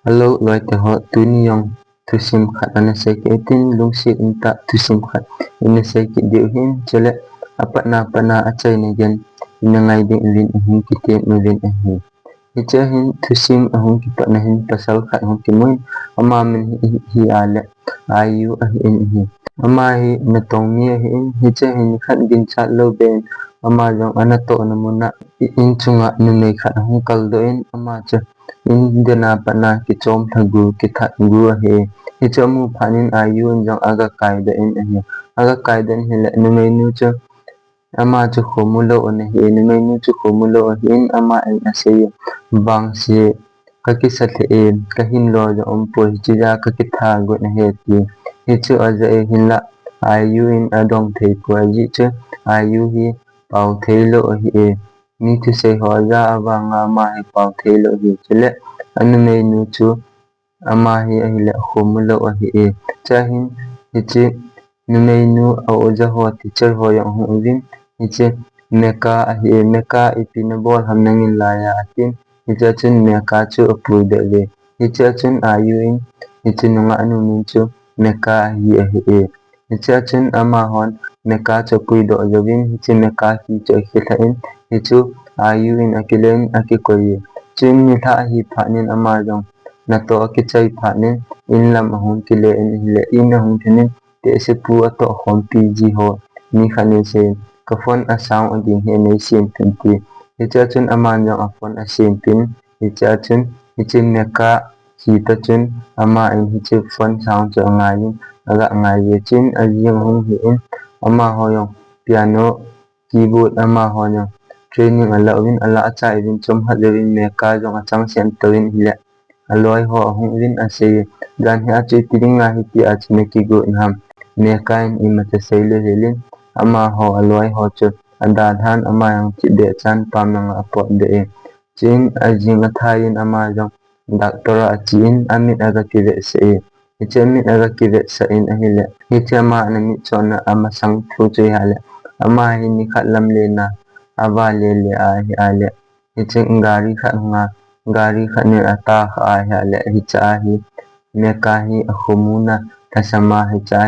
Alo loi te ho tuni yong thusim khat ana se ke tin lungsi inta thusim khat ina se ke diu hin chele apana pana achai ne gen ina ngai ding lin hin ki te nu lin hin hicha hin thusim ahung ki pa na hin pasal khat hung ki mun ama min hi ale ayu a hin hi ama hi na tong mi hi hicha hin khat gin chat lo ben ama jong ana to na muna in chunga nu nei khat hung kal do in ama cha in dena pana ki chom thagu ki that gu he hi chomu phanin ayu jong aga kai da in hi aga kai den hi le nu nei nu cha ama chu khomulo on hi nu nei nu chu khomulo hin ama en ase bang si ka ki sathe e ka hin lo jo om po chi ja ka ki tha go na he ti hi chu aja e hin la ayu in adong thei po ji chu ayu hi pau thei lo hi e ni thu se ho ja awanga ma hi pau thei lo hi chele anu nei nu chu ama hi a hi le khomulo hi e cha hin hi chi nu nei nu a o ja ho teacher ho yang hu win hi chi meka a hi meka ipin bol ham nangin la ya atin hi cha chun meka chu apu de le hi cha chun ayu in hi chi nunga anu min chu meka a hi e hi cha chun ama hon meka chu pui do jo win hi chi meka ki chu hi tha in hi chu ayu in akilen akikoye chun ni tha hi phanin ama jong na to ki chai phanin in lam ahun ki le in le in ahun thinin te se pu ato khom pi ji ho ni khanin se ka phone a sound again he nei sim pin ti hi cha chun ama jong a phone a sim pin hi cha chun hi chin ne ka hi ta chun ama in hi chi phone sound chu ngai in aga ngai ye chin a jing hung hi in ama ho yong piano keyboard ama ho yong training ala win ala acha win chom ha win me ka jong a chang sen to win hi le aloi ho hung win a se dan hi a chi tiding nga hi ti a chine ki go nam me ka in imata sei le helin ama ho aloi ho chu anda dhan ama yang chi de chan pam nang apot de e chin ajing athain ama jong doctor a chin amit aga ki ve se hi chemit aga ki ve sa in a hi le hi chama na mi chona ama sang thu chu ha le ama hi ni khat lam le na awa le le a hi a le hi ching gari khat nga gari khat ne ata a hi a le hi cha hi me ka hi khumuna thasama hi cha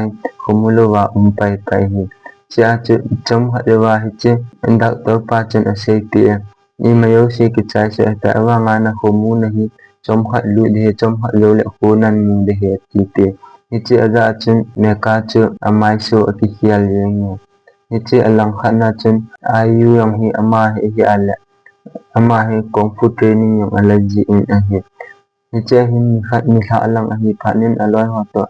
khumulo wa pai pai hi cha chu chom ha de wa hi che doctor pa chen a se pi ni mayo se ki chai se ta wa nga na khumuna hi chom ha lu de chom ha lo le ho nan mu de he ti pe hi che aga chen me ka chu amai so ki hial ye ni hi che alang khana chen ayu yang hi ama hi ale ama hi kung fu training yung allergy in a hi hi che hin khat ni tha alang a hi phanin aloi ho to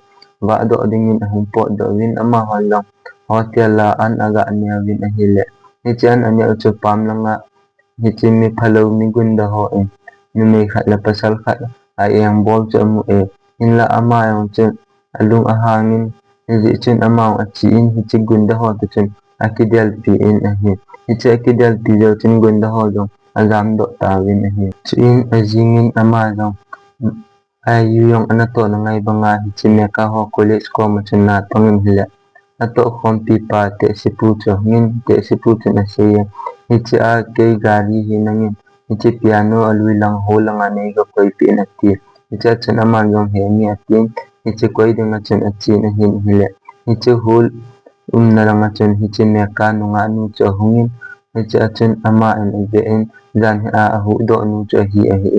wa do ding in hum po do win ama ho long hotel la an aga anya win a hi le hi chen anya chu pam langa hi chi mi phalo mi gun da ho e ni me khat la pasal khat a yang bol chu mu e in la ama yang chen alung a hangin hi chen ama a chi in hi chi gun da ho to chen akidel pi in a hi hi che akidel pi jo chen gun da ho jo azam do ta win a hi chin ajingin ama jong ayu yong anato na ngai banga hi chi me ka ho college ko ma chen na pangin hi le ato khom pi pa te si pu cho ngin te si pu chen a se hi chi a ke gari hi nangin hi chi piano alui lang ho lang a nei ga koi pi na ti hi cha chen ama jong he ni a tin hi chi koi ding a chen a chi na hin hi le hi chi hul na lang a chen hi chi me ka nu nga nu cho hungin hi cha chen ama en be en jan a hu do nu cho hi a hi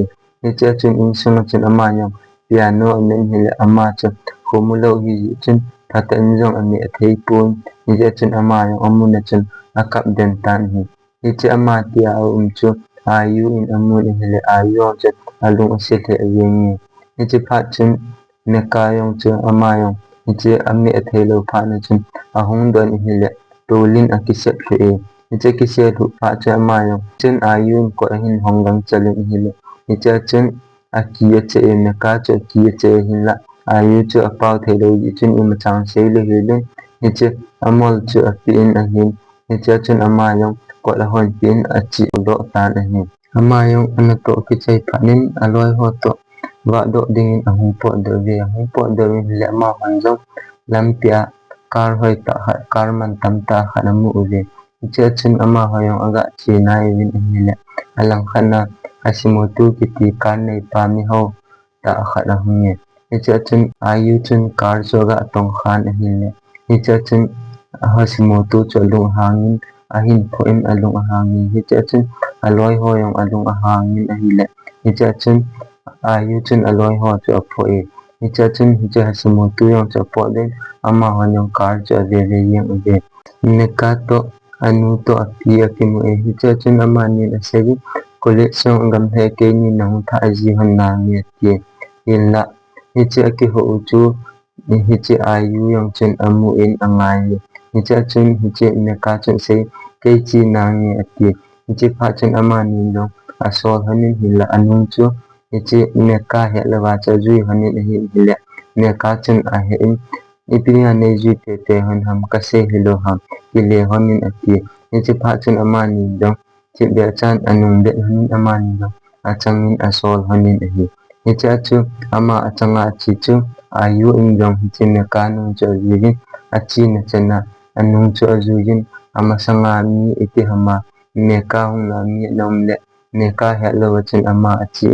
hi cha chen in sung chen ama yong piano men hi le ama cha khomulo hi chen phata in jong ami a thei pun hi cha chen ama yong amu na chen akap den tan hi hi cha ama ti a chu ayu in amu hi le ayu cha alung se the yeng hi chi pha chen me ka yong chu ama yong hi chi ami a thei lo pha na chen ahung don hi le tolin a ki set the hi cha ki se thu pha cha ama yong chen ayu ko hin honggang chalin hi le hi cha chen a ki che me ka cha ki che hin la ayu chu a pau thei lo ji chen im chang se le he le hi cha amol chu a pi in a hin hi cha chen ama yong ko la hon pin a chi do tan a hin ama yong an to ki chai phanin aloi ho to wa do ding in ahung po do in le ma hon jong lam pia kar hoi ta kar man tam ta khana mu uve cha chen ama hoyong aga chi nai win in le alang khana asimotu ki ti kan nei pa mi ho ta khat a hung nge ni cha chun ayu chun kar chu ga tong khan a hin le ni cha chun Hashimoto chu lung hangin a hin phoin a lung a hangin ni cha chun aloi ho yong a lung a hangin a hi le ni cha chun ayu chun aloi ho chu a phoi ni cha chun hi cha Hashimoto yong chu pho den ama hon yong kar chu a ve yeng a ve neka to anu to api akimu e hi cha chun ama ni a segi kole song gam he ke ni nong tha ji hon na mi ti in la hi cha ki ho chu hi cha ayu yong chun amu in angai hi cha chun hi cha neka chun se ke chi na nge ati hi cha pha chun ama ni lo asol hanin hi la anu chu hi cha neka he la wa cha ju hanin hi le neka chun a he in ipinga ne ju te hon ham ka se hi lo ham ki le honin ati hi cha pha chun ama ni lo chi be chan anung de hanin ama ni lo achangin asol hanin hi hi cha chu ama achanga chi chu ayu in jong hi chi neka nu chu ji achi na chana anung chu ajuin ama sanga mi iti hama neka hung na mi nom le neka he lo chin ama achi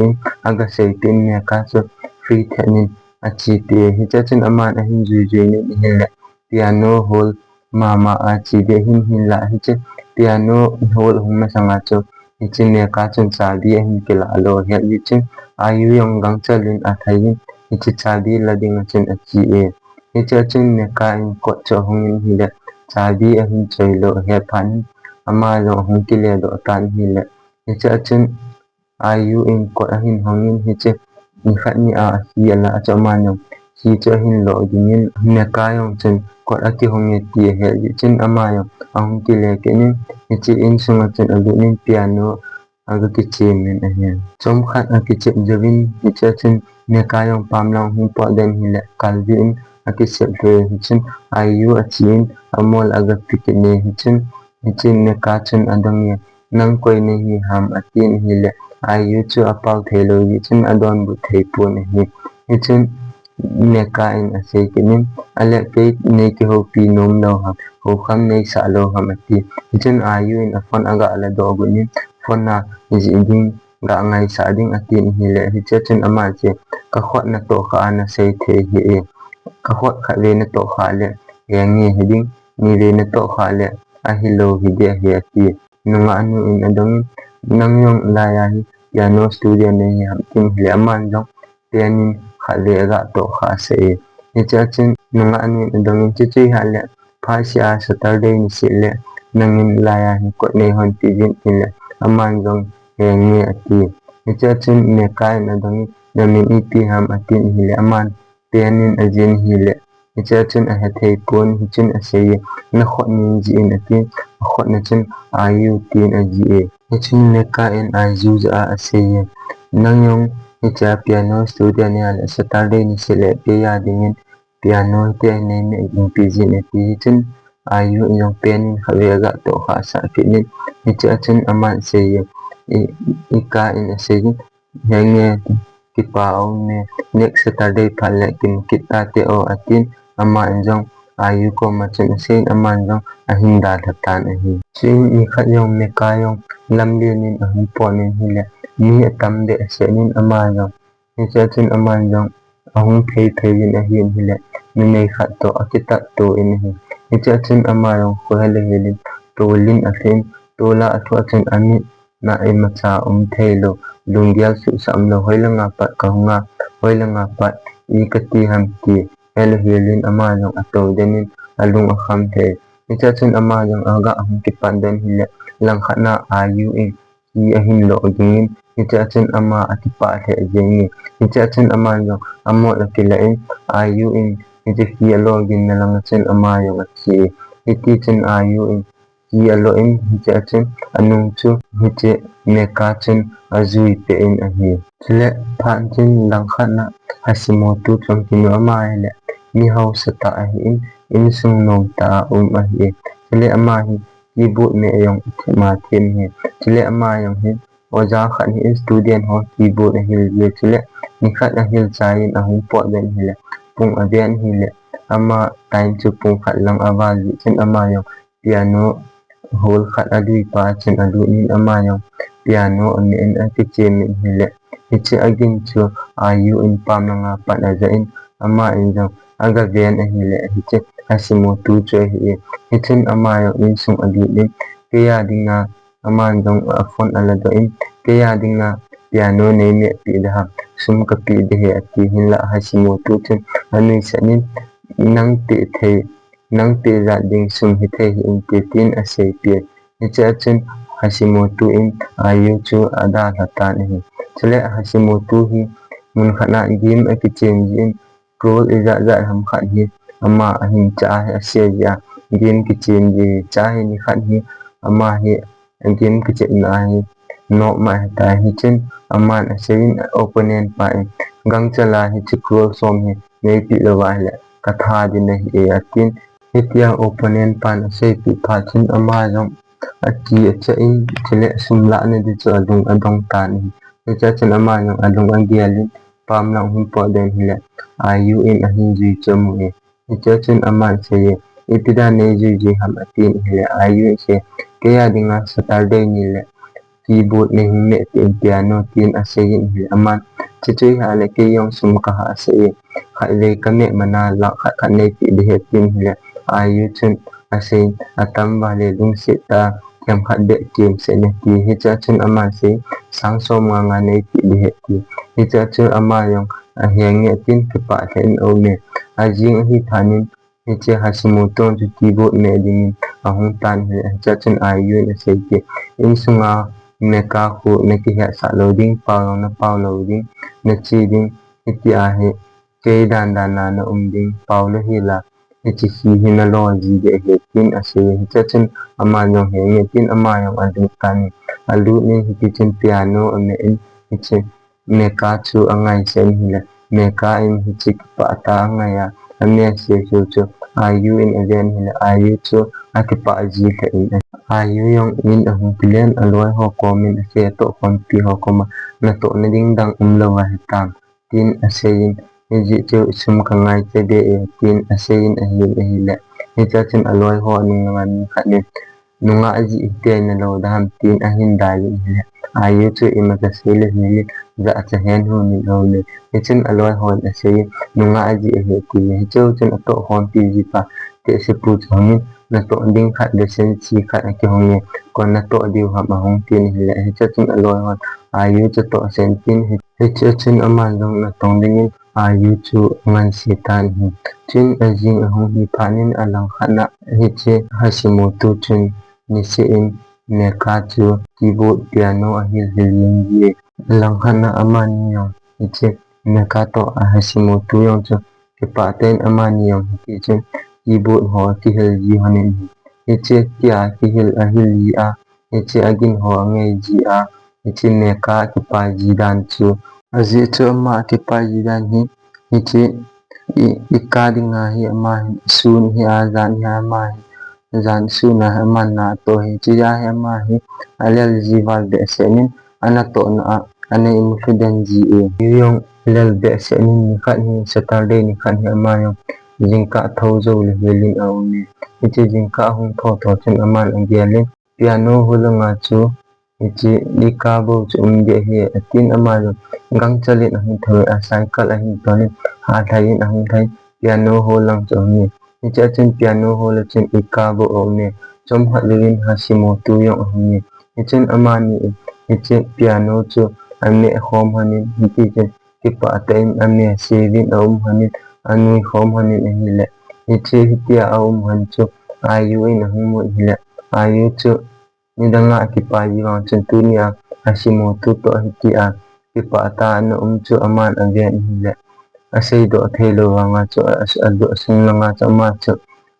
aga se tin neka chu free thenin achi te hi cha chun ama na hin ju ni hi le piano hol mama achi de hin la hi che piano hol hung na sanga chu hi chi neka chun cha di hin ke la lo he hi chi ayu yong gang chalin a thai hi chi cha di la ding chin achi hi cha chun neka in ko cho hung hi le cha di a hin choi lo he phan ama lo hung ki le do tan hi le hi cha chun ayu in ko a hin hung hi che ni khat ni a hi la cho ma no hi cho hin lo ding neka yong chun ko a ki hung ti he hi chin ama yong hung ki le ke ni hi chi in sung chun a lu ni piano aga ki chi men a he chom khat a ki che jawin hi cha chun neka yong pam long hin po den hi le kal vin a ki se he hi chin ayu a chin amol aga pikne hi chin neka chun adang ye nang koi ne hi ham atin hi le ayu chu apau thelo hi chin adon bu thei pon hi chin neka in ase kinin ale ke ne ki ho pi nom no ha ho kham nei sa lo ham ati hi chin ayu in afon aga ala do gu ni phone na ji ding ga ngai sa ding atin hi le hi chin ama che ka khot na to kha na se the hi ka khot kha le na to kha le yang ni hi ding ni le na to kha le a hi lo hi de hi ati nunga anu in adong nam yong la ya hi piano studio ne hi ham tim le aman jong pianin kha le ga to kha se ni cha chin nunga anu in adong chi chi ha le pha sia Saturday ni se le nangin la ya hi ko ne hon ti jin le aman jong yang ni ati ni cha chin ne kai na dong namin ipi ham atin hi le aman pianin ajin hi le hi cha chun a hathei pon hi chin a sei na khot ni ji in atin khot na chin ayu tin a ji hi chin ne ka in a ju a sei nang yong hi cha piano studio ne ala Saturday ni se le pe ya ding piano te ne me in pi ji ne pi chin ayu yong pen khawe ga to kha sa ki ni hi cha chin aman sei i ka in a sei henge ki pa au ne next Saturday phale kin kita te o atin ama enjong ayu ko ma chen sen ama enjong a hin da thatan a hi chin ni khat yong me ka yong lam le nin a hin pon nin hi le ni atam de se nin ama yong ni cha chin ama enjong a hung thei thei nin a hin hi le ni nei khat to akita to in hi ni cha chin ama yong ko hele helin to lin a thin to la athu chen ami na e ma cha thei lo lungyal su sam lo hoilanga pat kahunga hoilanga pat I kati ham ti hel helin ama jong ato denin alung akham the ni cha chun ama jong aga hum ki pandan hile lang khana ayu in I ahin lo dingin ni cha chun ama atipa the jengi ni cha chun ama jong amo la kilain ayu in ni je hi lo gin na lang chen ama jong achi iti chun ayu in hi alo in hi cha chun anung chu hi che ne ka chun azui pe in a hi chle phan chin lang khana Hashimoto chong ki no ama le ni hau sa ta a hi in sung nom ta a hi chle ama hi ki bu me yong ma them hi chle ama yong hi oja khan hi student ho ki bu a hi le chle ni khat a hil chai in a hung po den hi le pung a ben hi le ama time chu pung khat lang awal ji chen ama yong piano hol khat adui pa chen adu in ama yong piano on en a ki chem hi le hiche agin chu ayu in pam na nga pat aza in ama in jong aga ven ahile hiche Hashimoto chu hi hichen ama yo in sung adi din kaya dinga ama jong phone alado in kaya dinga piano nei me pi da sum ka pi de he ati hin la Hashimoto chu anui sanin nang te the nang te za ding sum hi the hi in te tin a sei pi hiche chen Hashimoto in ayu chu ada lata ni chule Hashimoto hi mun khana game a kitchen jin role iza za ham khan hi ama hin cha hi ase ya game kitchen ji cha hi ni khan hi ama hi game kitchen na hi no ma ta hi chen ama na sein opponent pa gang chala hi chikro som hi nei pi lo wa le katha din hi e atin hitia opponent pa na sei pi pha chen ama jong aki cha in chile sumla ne di chu adong ta ni cha chen ama jong adong angialin pam lang hun po den hile ayu in ahin ji chamu e cha chen ama se itida ne ji ham atin hile ayu se kaya dinga Saturday ni le keyboard ne hime tin piano tin aseyin hi aman chichui hale ke yong sum ka ha se le kame mana la kha ne pi de tin hile ayu chun asein atam wale lung se ta kem khat de kim se ne ti hi cha chun ama se sang so ma nga ne pi de ti hi cha chu ama yong a heng ne tin ke pa then o ne a jing hi thanin hi che Hashimoto chu keyboard me ding ahung tan hi cha chun ayu ne se ke in sunga neka khu neki ha sa loading pau loading na chi ding iti a he ke dan na na ding pau lo hi la ichi hi na lo ji de he tin a se hi cha chen ama no he ne tin ama yo adu kan alu ni hi kitchen piano ame in ichi neka chu angai sen hi la neka in hi chi pa ta ngaya ame se chu ayu in again hi la ayu chu akipa ji ka in ayu yong in ahung pilen aloi ho komin ase to kon pi ho koma na to na ding dang lo wa hitam tin asein ji chu sum ka ngai che de tin asein ahi le ni cha chen aloi ho ni ngan khanin nunga aji te na lo da ham tin ahin dai le ayu chu ima ka sele ni za cha hen hu ni lo le ni chen aloi ho asein nunga aji he ti he chu chen to hon pi ji pa te se pu chang na to ding khat de sen chi khat ke hong kon na to diu ha ma hong tin hi le he cha chen aloi hon ayu cha to sen tin he cha chen ama long na tong ding ayu chu ngan si tan hi chin ajing hong hi phanin alang khana he che Hashimoto chen ni se in ne ka chu keyboard piano a hil ye lang khana ama ni yong he che ne ka to Hashimoto yong chu ke pa ten ama ni yong he chen keyboard ho ki hil yi hanin ichi tia ki hil a hil yi a ichi agin ho ngai ji a ichi ne ka ki pa ji dan chu azi chu ma ki pa ji dan hi ichi i ka dinga hi ma sun hi a zan hi ma zan su na ma na to hi chi ya hi ma hi alel ji wal de senin ana to na ane im fidan ji e yong lel de senin ni khat hi Saturday ni khat hi ma yong jingka thau zo le helin a ni ichi jingka hung tho chen aman angialin piano hulanga chu ichi likabo chu de he atin ama gang chalin hung thoi a cycle a hin tonin ha thain hung thai piano holang chu ni ichi chen piano hol chen ikabo o ne chom halin Hashimoto yong ni ichen ama ni ichi piano chu ame hom hanin hiti chen kipa tain ame sevin hanin anui hom hanin hile ichi hitia han chu ayu in hung hile ayu chu nidanga kipa yi wang chen tu nia Hashimoto to hitia kipa ta na chu aman again hile asei do thelo wanga chu adu sing langa chu ma chu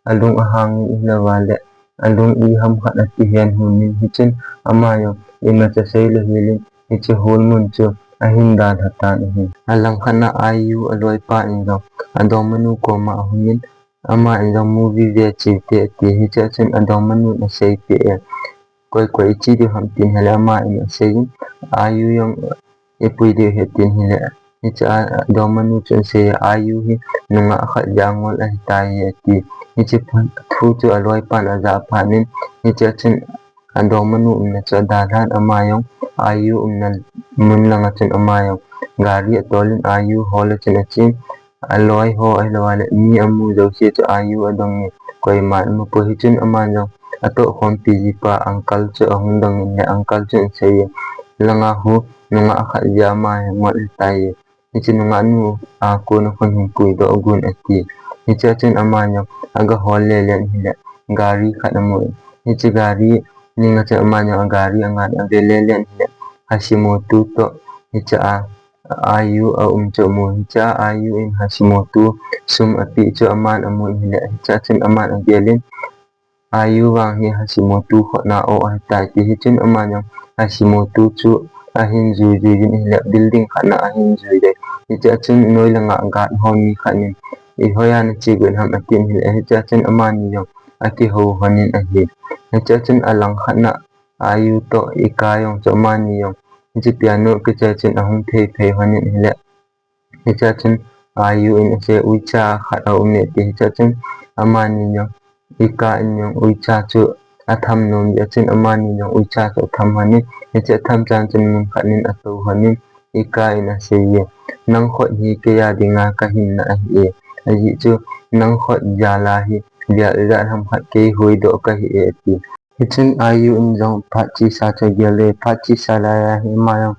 alung ahang hile wale alung I ham khat ati hen hunin hichen ama yo ima cha sei le hilin ichi hol mun chu ahinda thata ni alang khana ayu aloi pa in do adom manu ko ma hunin ama in the movie ve chi te hi cha chen adom manu na sei pe koi chi di ham tin hala ma in sei ayu yong epui de he tin hi ni cha adom manu chen se ayu hi nunga khat jangol a tai ti ni chi thu chu aloi pa na za phanin ni cha chen adong manu umna cho dadan amayong ayu umna munlang achin amayong gari atolin ayu hol achin achin aloi ho ailawale ni amu jausi cho ayu adong ni koi man mapo hichin amayong ato khom piji pa angkal cho ahundang ne angkal cho sei langa hu nunga akhat ya ma ngot tai hichin nunga nu ko no khon pui do gun ati hichin amayong aga hol le len hile gari khanamu hichi gari ninga cha amanyong gari angat age le len hile Hashimoto to hicha ayu umcho mu hicha ayu in Hashimoto sum api cho aman amun hile hicha chin aman agelin ayu wang hi Hashimoto khona o ta ti hichin amanyong Hashimoto chu ahin ju ju yin hile building khana ahin ju de hicha chin noi langa gat homi khanin I hoyan chi gun ham atin hile hicha chin aman yong ati ho hanin ahi hicha chin alang khana ayu to ikayong cho mani yong hichi piano kicha chin ahung thei phei hanin hile hicha chin ayu in se ucha khata umne ti hicha chin amani yong ika in yong ucha chu atham nom ya chin amani yong ucha chu tham hanin hicha tham chan chin mun khanin ato hanin ika in ase ye nang khot hi ke ya dinga ka hin na hi aji chu nang khot jala hi ya ra ham khat ke hui do ka hi ti hichin ayu in jong phachi sa cha gele phachi sa la ya hi mayang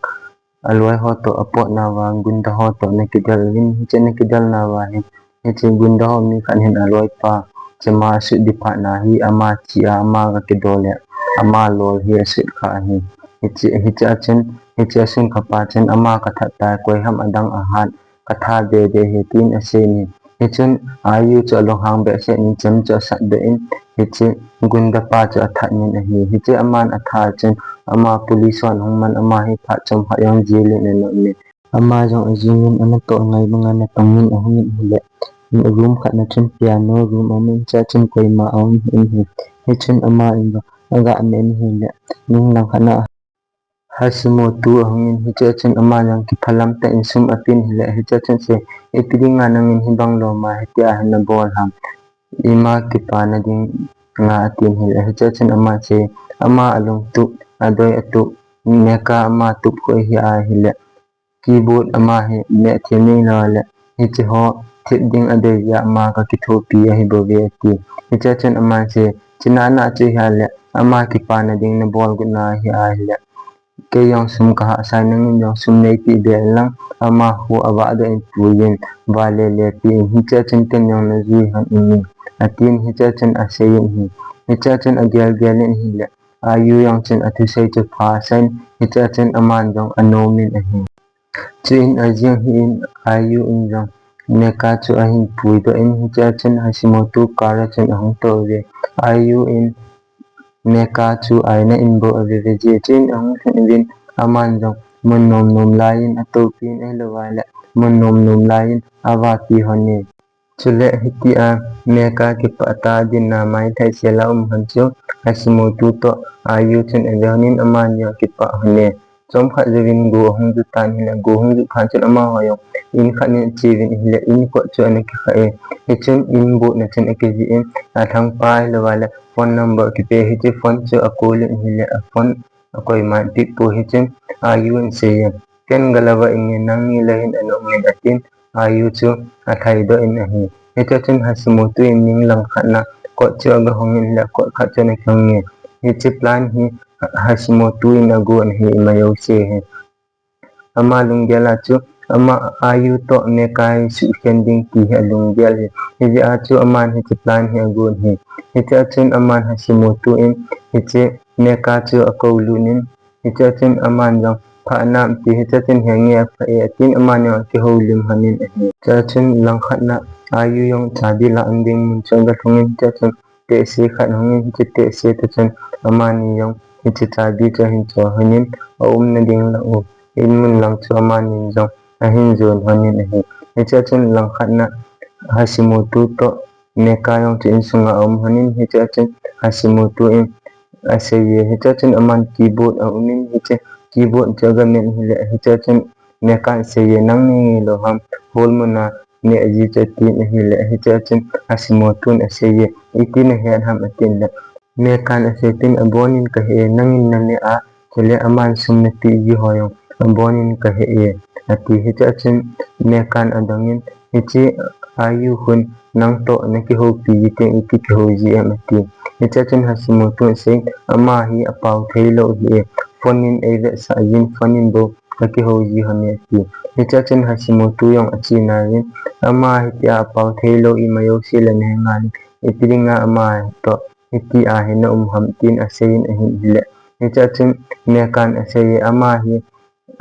alwai ho to apot na wa gunda ho to ne kidal hin hichin ne kidal na wa hi hichin gunda ho mi khan hin alwai pa chama su di pha na hi ama chi ama ga kidole ama lol hi su kha hi hicha chin khapa chen ama ka tha ta koi ham adang ahan katha de he tin ase ni hichin ayu cho lo hang be se ni chem cho sat de in hichi gunda pa cho atha nin a hi hichi aman atha chen ama police wan hongman ama hi pha chom ha yang jile ne no ne ama jong ajingin ana to ngai banga na tongin ahungin hile room khat na chen piano room amin cha chen koi ma aum in hi hichin ama in aga men hile ning lang khana Hashimoto ahungin hicha chen ama yang ki phalam ta insum apin hile hicha chen se ipiding anangin hibang lo ma hitia hana bol ham ima ki pana ding nga atin hile hicha chen ama se ama alung tu adoi atu neka ama tup ko hi a hile keyboard ama hi ne thini la le hichi ho thip ding adoi ya ama ka ki thopi hi bo ve ati hicha chen ama se chinana chi hale ama ki pana ding na bol gu na hi a hile ke yong sum ka sa nang yong sum nei pi be lang ama hu awa da in puyin vale le pi hicha chen ten yong na ji han in atin hicha chen aseyin hi hicha chen agel gelin hi le ayu yong chen athu sei chu pha sen hicha chen aman jong anomin a hi chin ajing hi in ayu in jong neka chu ahin pui do in hicha chen Hashimoto kara chen ahung to ve ayu in neka chu aina in bo ave je chin ahung chen vin aman jong mun nom lain ato pin ai lawala mun nom lain awa pi hone chule hiti a neka ki pata din na mai thai sela hanchu Hashimoto to ayu chen ejonin aman yo ki pa hone chom kha jevin go hung ju tan hila go hung ju khan chen ama hoyo in khan ni chivin hila in ko chu an ki kha e hichum in bo na chen ke ji in a thang pai lawala phone number ki pe hi che phone chu akol hila a phone akoi ma ti po hi chen ayu in se ken galawa in nang ni lain ano ngen atin ayu chu athai do in hi hicha chen Hashimoto in ning lang khana ko chu ga hongin la ko kha chen khang nge hichi plan hi Hashimoto in ago an hi mayo se he ama lunggela chu ama ayu to ne kai su kending ki ha lunggel he ji a chu aman hichi plan hi ago hi hicha chen aman Hashimoto in hichi ne ka chu akolu nin hicha chen aman jong pha nam ti hicha chen hengi pha e tin aman yo ki holim hanin cha chen lang khatna ayu yong chabi la anding mun chang ga thungin cha chen te se khat hongin hichi te se ta chen aman yong hichi chabi cha hin cho hanin na ding la o in mun lang chu aman jong ahin zon hanin hicha chen lang khatna Hashimoto to neka yong chin sunga hanin hicha chen Hashimoto in aseye hicha chen aman keyboard umin hicha keyboard jaga men hile hicha chen neka aseye nang ni lo ham hol muna ne aji chati hile hicha chen Hashimoto aseye itin he ham atin mekan asetin abonin kahe nangin nane a chele aman sumnati ji hoyong abonin kahe ati hichachin mekan adangin hichi ayu hun nangto naki hopi yite iki hoji amati hichachin Hashimoto se ama hi apau thailo hi fonin eve sajin fonin bo naki hoji hameti hichachin Hashimoto yong achinarin ama hi apau thailo i mayo silan hengan ipiringa ama to hiti ahina hamtin asein ahin hile hichachin mekan asei ama hi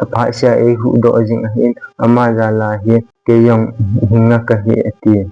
phasya e hu do ajing ahin ama zala hi keyong hinga kahi ati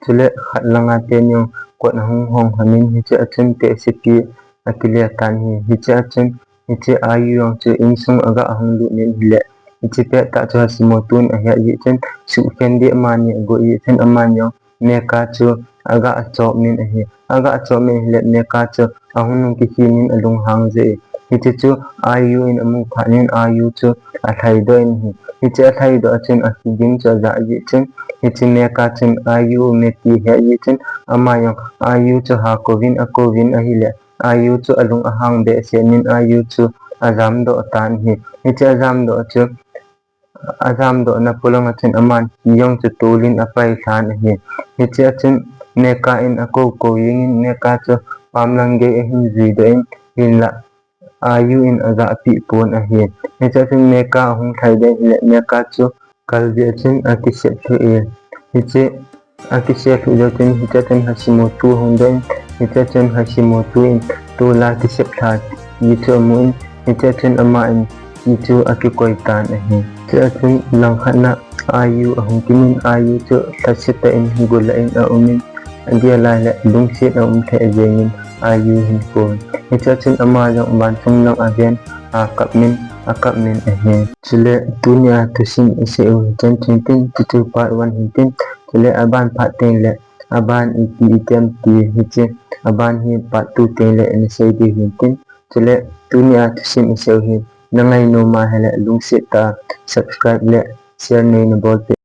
chule khatlanga tenyong kot hong hong hamin hichachin te sipi akile kan hi hichachin hichi ayong chu insung aga ahung lu nen hile hichi pe ta chu Hashimoto ahya yichen su fendi mani go yichen amanyo meka chu aga achop min ahi aga achop min hile meka chu ahunung ki hinin alung hangze hichi chu ayu in amu phanin ayu chu athai do in hi hichi athai do achin akigin chu za yichen hichi meka chin ayu meti he yichen amayong ayu chu hakovin akovin ahile ayu chu alung ahang be senin ayu chu azam do tan hi hichi azam do na pulong achin aman yong chu tulin apai than hi hichi achin meka in ako ko yingin meka chu pamlangge hin zido in la ayu in aga api pon ahi hichachin meka hung thaide hile meka chu kalbi achin akisep thu hichi akisep thu jachin hichachin Hashimoto hongden hichachin Hashimoto in tola kisep tha yichu amun hichachin ama in yichu akikoi tan ahi hichachin langkhana ayu ahung kimin ayu chu thasita in gula in aumin dia lale lungsit the ajengin ayu hin kon hichachin ama jong bansung lang again akap min ahi chile dunia tusim ise chan chintin tu part 1 hintin chile aban phaten le aban item ti hiche aban hi part 2 ten le in sei di hintin chile dunia tusim ise hi nangai no ma hele lungsit ta subscribe le share ne bol